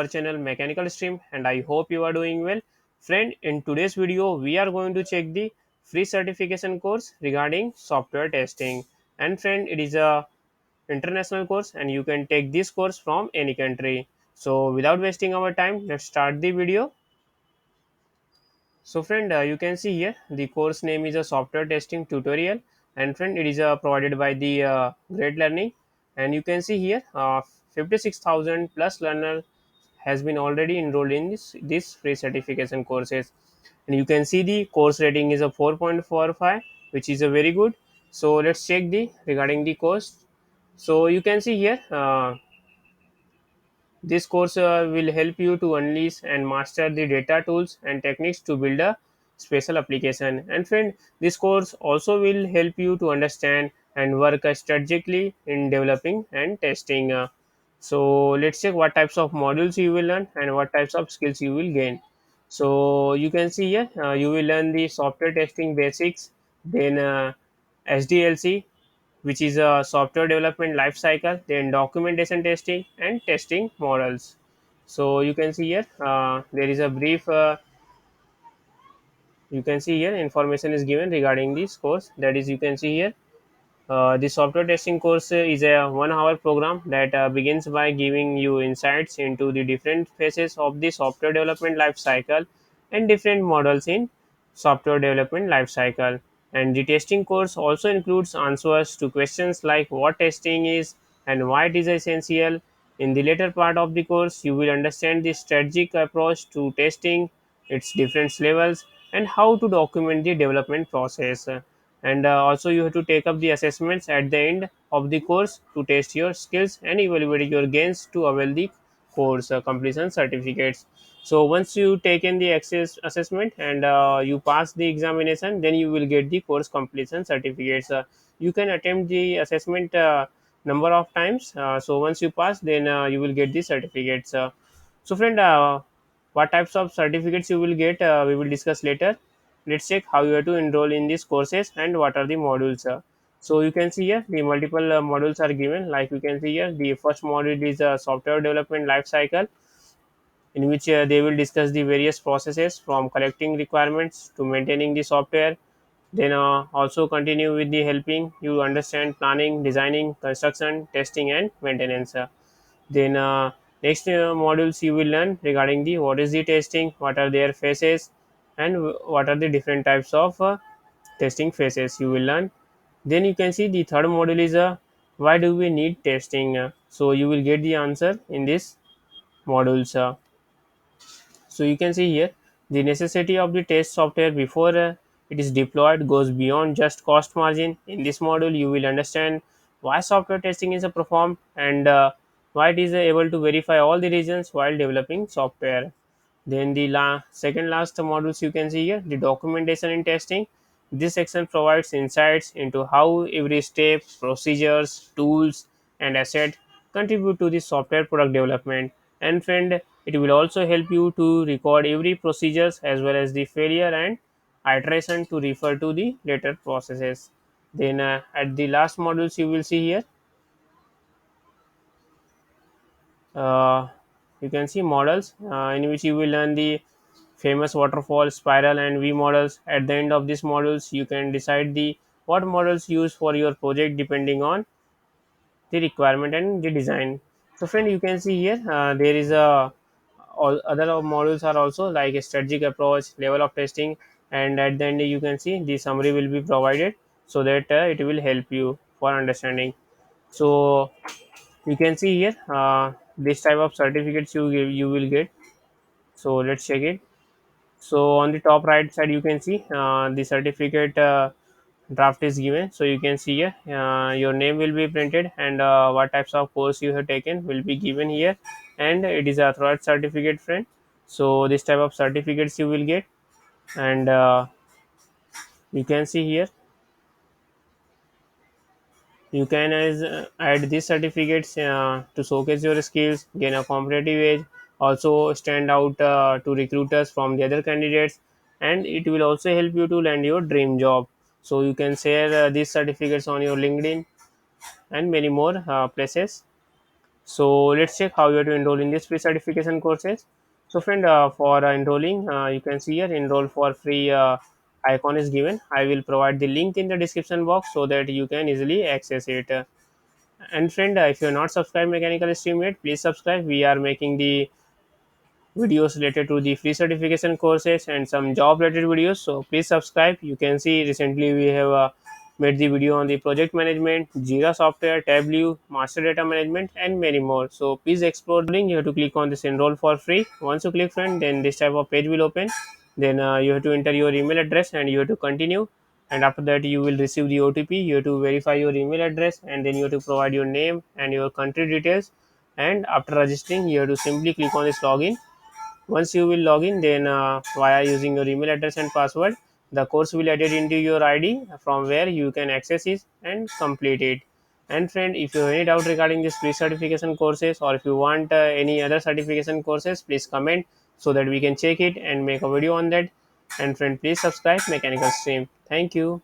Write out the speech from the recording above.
our channel Mechanical Stream, and I hope you are doing well. Friend, in today's video, we are going to check the free certification course regarding software testing. And friend, it is a international course and you can take this course from any country. So without wasting our time, let's start the video. So friend, you can see here the course name is a software testing tutorial, and friend, it is provided by the Great Learning, and you can see here 56,000 plus learner has been already enrolled in this free certification courses, and you can see the course rating is a 4.45, which is a very good. So let's check the regarding the course. So you can see here. This course will help you to unleash and master the data tools and techniques to build a special application. And friend, this course also will help you to understand and work strategically in developing and testing. So let's check what types of modules you will learn and what types of skills you will gain. So you can see here you will learn the software testing basics, then SDLC, which is a software development life cycle, then documentation testing and testing models. So you can see here there is a brief you can see here information is given regarding this course, that is you can see here the software testing course is a 1 hour program that begins by giving you insights into the different phases of the software development life cycle and different models in software development life cycle. And the testing course also includes answers to questions like what testing is and why it is essential. In the later part of the course, you will understand the strategic approach to testing, its different levels, and how to document the development process. And also you have to take up the assessments at the end of the course to test your skills and evaluate your gains to avail the course completion certificates. So once you taken the access assessment and you pass the examination, then you will get the course completion certificates. You can attempt the assessment number of times, so once you pass, then you will get the certificates. So friend, what types of certificates you will get, we will discuss later. Let's check how you have to enroll in these courses and what are the modules. So you can see here the multiple modules are given, like you can see here the first module is software development life cycle, in which they will discuss the various processes from collecting requirements to maintaining the software. Then also continue with the helping you understand planning, designing, construction, testing and maintenance. Then next modules you will learn regarding the what is the testing, what are their phases, and what are the different types of testing phases you will learn. Then you can see the third module is why do we need testing. So you will get the answer in this modules. So you can see here the necessity of the test software before it is deployed goes beyond just cost margin. In this module, you will understand why software testing is performed and why it is able to verify all the regions while developing software. Then the second last modules you can see here the documentation in testing. This section provides insights into how every step, procedures, tools, and asset contribute to the software product development. And friend, it will also help you to record every procedures as well as the failure and iteration to refer to the later processes. Then at the last modules you will see here uh, you can see models in which you will learn the famous waterfall, spiral and V models. At the end of these modules you can decide the what models use for your project depending on the requirement and the design. So friend, you can see here there is a all other modules are also like a strategic approach, level of testing, and at the end you can see the summary will be provided so that it will help you for understanding. So you can see here this type of certificates you will get. So let's check it. So on the top right side you can see the certificate draft is given. So you can see here your name will be printed and what types of course you have taken will be given here, and it is a third certificate friend. So this type of certificates you will get, and you can see here you can add these certificates to showcase your skills, gain a competitive edge, also stand out to recruiters from the other candidates, and it will also help you to land your dream job. So you can share these certificates on your LinkedIn and many more places. So let's check how you have to enroll in this free certification courses. So friend, for enrolling, you can see here enroll for free icon is given. I will provide the link in the description box so that you can easily access it. And friend, if you are not subscribed mechanical stream yet, please subscribe. We are making the videos related to the free certification courses and some job related videos, so please subscribe. You can see recently we have made the video on the project management, Jira software, Tableau, master data management, and many more. So please explore the link. You have to click on this enroll for free. Once you click, friend, then this type of page will open. Then you have to enter your email address and you have to continue. And after that you will receive the OTP. You have to verify your email address, and then you have to provide your name and your country details. And after registering, you have to simply click on this login. Once you will log in, then via using your email address and password, the course will added into your ID from where you can access it and complete it. And friend, if you have any doubt regarding this pre-certification courses, or if you want any other certification courses, please comment so that we can check it and make a video on that. And friend, please subscribe Mechanical Stream. Thank you.